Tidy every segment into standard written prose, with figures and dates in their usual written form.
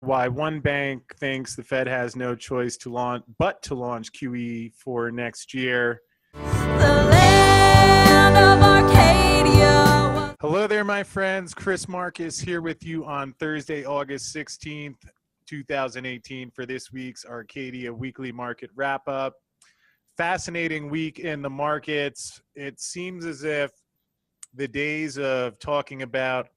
why one bank thinks the Fed has no choice to launch QE for next year. The land of Arcadia. Hello there, my friends. Chris Marcus here with you on Thursday, August 16th, 2018 for this week's Arcadia Weekly Market Wrap-Up. Fascinating week in the markets. It seems as if the days of talking about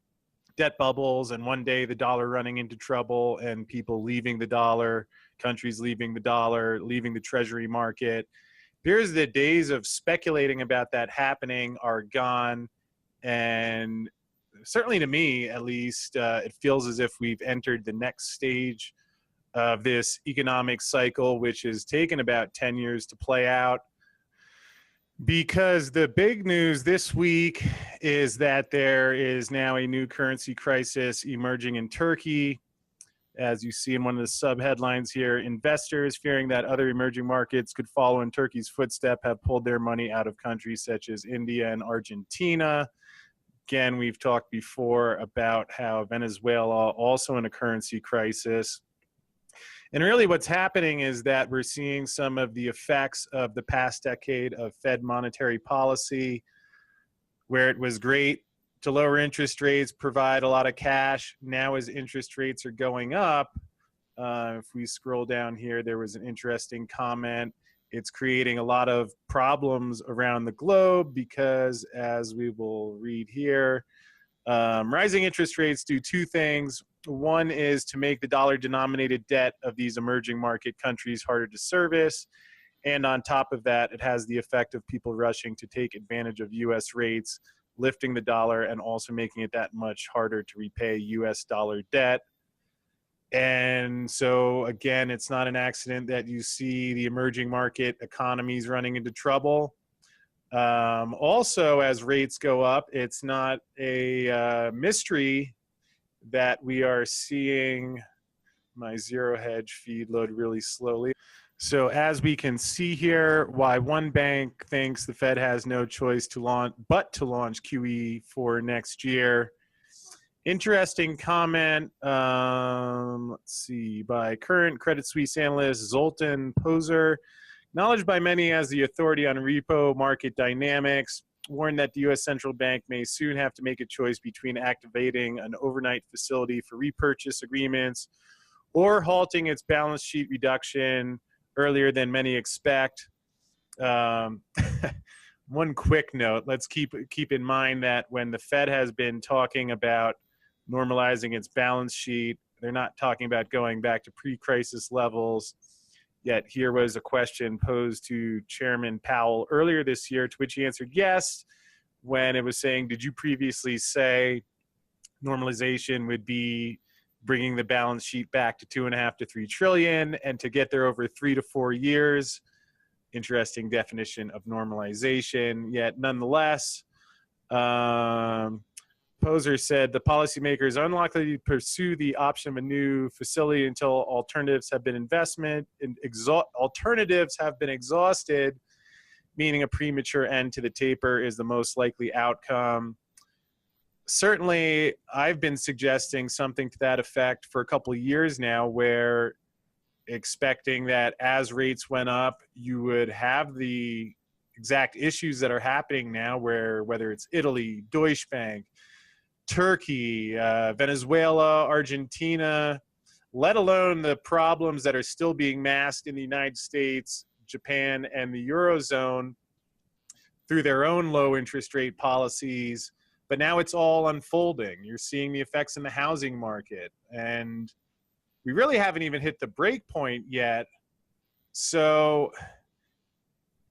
debt bubbles and one day the dollar running into trouble and people leaving the dollar, countries leaving the dollar, leaving the treasury market, appears the days of speculating about that happening are gone. And certainly to me, at least, it feels as if we've entered the next stage of this economic cycle, which has taken about 10 years to play out. Because the big news this week is that there is now a new currency crisis emerging in Turkey. As you see in one of the sub-headlines here, investors fearing that other emerging markets could follow in Turkey's footstep have pulled their money out of countries such as India and Argentina. Again, we've talked before about how Venezuela also in a currency crisis. And really what's happening is that we're seeing some of the effects of the past decade of Fed monetary policy, where it was great to lower interest rates, provide a lot of cash. Now as interest rates are going up, if we scroll down here, there was an interesting comment. It's creating a lot of problems around the globe because, as we will read here, rising interest rates do two things. One is to make the dollar-denominated debt of these emerging market countries harder to service. And on top of that, it has the effect of people rushing to take advantage of U.S. rates, lifting the dollar, and also making it that much harder to repay U.S. dollar debt. And so, again, it's not an accident that you see the emerging market economies running into trouble. Also, as rates go up, it's not a mystery that we are seeing my zero hedge feed load really slowly. So as we can see here, why one bank thinks the Fed has no choice to launch QE for next year. Interesting comment, let's see, by current Credit Suisse analyst Zoltan Poser, acknowledged by many as the authority on repo market dynamics, warned that the U.S. Central Bank may soon have to make a choice between activating an overnight facility for repurchase agreements or halting its balance sheet reduction earlier than many expect. One quick note, let's keep in mind that when the Fed has been talking about normalizing its balance sheet, they're not talking about going back to pre-crisis levels. Yet here was a question posed to Chairman Powell earlier this year, to which he answered yes, when it was saying, did you previously say normalization would be bringing the balance sheet back to 2.5 to 3 trillion and to get there over 3 to 4 years? Interesting definition of normalization. Yet nonetheless, Poser said the policymakers are unlikely to pursue the option of a new facility until alternatives have been exhausted, meaning a premature end to the taper is the most likely outcome. Certainly, I've been suggesting something to that effect for a couple of years now, where expecting that as rates went up, you would have the exact issues that are happening now, where whether it's Italy, Deutsche Bank, Turkey, Venezuela, Argentina, let alone the problems that are still being masked in the United States, Japan, and the Eurozone through their own low interest rate policies. But now it's all unfolding. You're seeing the effects in the housing market, and we really haven't even hit the break point yet. So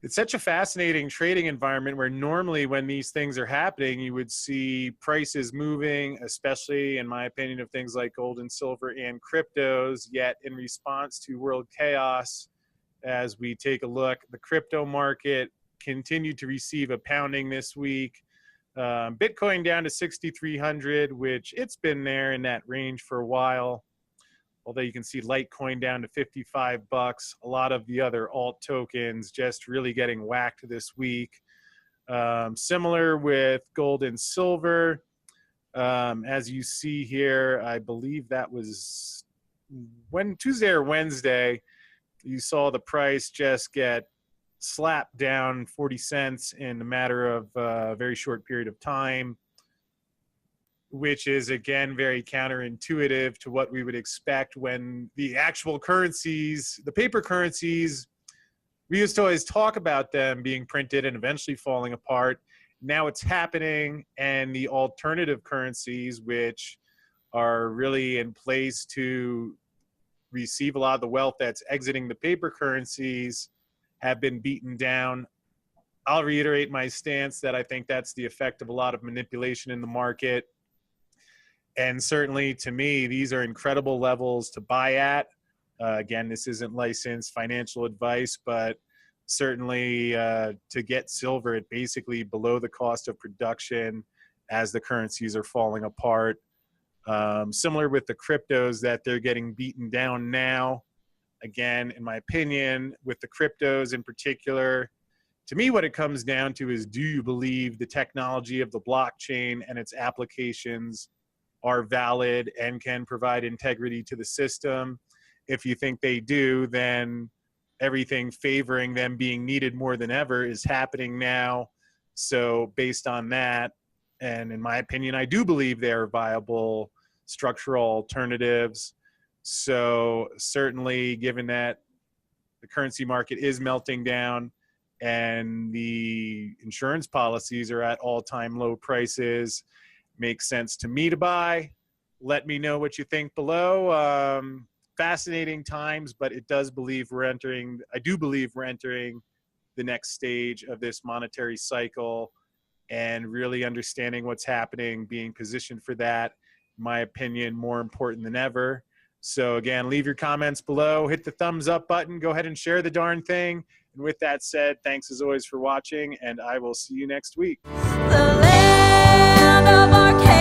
it's such a fascinating trading environment where normally when these things are happening, you would see prices moving, especially in my opinion of things like gold and silver and cryptos. Yet in response to world chaos, as we take a look, the crypto market continued to receive a pounding this week. Bitcoin down to 6,300, which it's been there in that range for a while. Although you can see Litecoin down to 55 bucks. A lot of the other alt tokens just really getting whacked this week. Similar with gold and silver. As you see here, I believe that was when Tuesday or Wednesday, you saw the price just get slapped down 40 cents in a matter of a very short period of time, which is, again, very counterintuitive to what we would expect when the actual currencies, the paper currencies, we used to always talk about them being printed and eventually falling apart. Now it's happening, and the alternative currencies, which are really in place to receive a lot of the wealth that's exiting the paper currencies, have been beaten down. I'll reiterate my stance that I think that's the effect of a lot of manipulation in the market. And certainly, to me, these are incredible levels to buy at. Again, this isn't licensed financial advice, but certainly to get silver at basically below the cost of production as the currencies are falling apart. Similar with the cryptos, that they're getting beaten down now. Again, in my opinion, with the cryptos in particular, to me, what it comes down to is, do you believe the technology of the blockchain and its applications are valid and can provide integrity to the system? If you think they do, then everything favoring them being needed more than ever is happening now. So based on that, and in my opinion, I do believe they are viable structural alternatives. So certainly, given that the currency market is melting down and the insurance policies are at all-time low prices, makes sense to me to buy. Let me know what you think below. Fascinating times, but I do believe we're entering the next stage of this monetary cycle, and really understanding what's happening, being positioned for that, in my opinion, more important than ever. So again, leave your comments below, hit the thumbs up button, go ahead and share the darn thing. And with that said, thanks as always for watching, and I will see you next week. The land of Arcadia.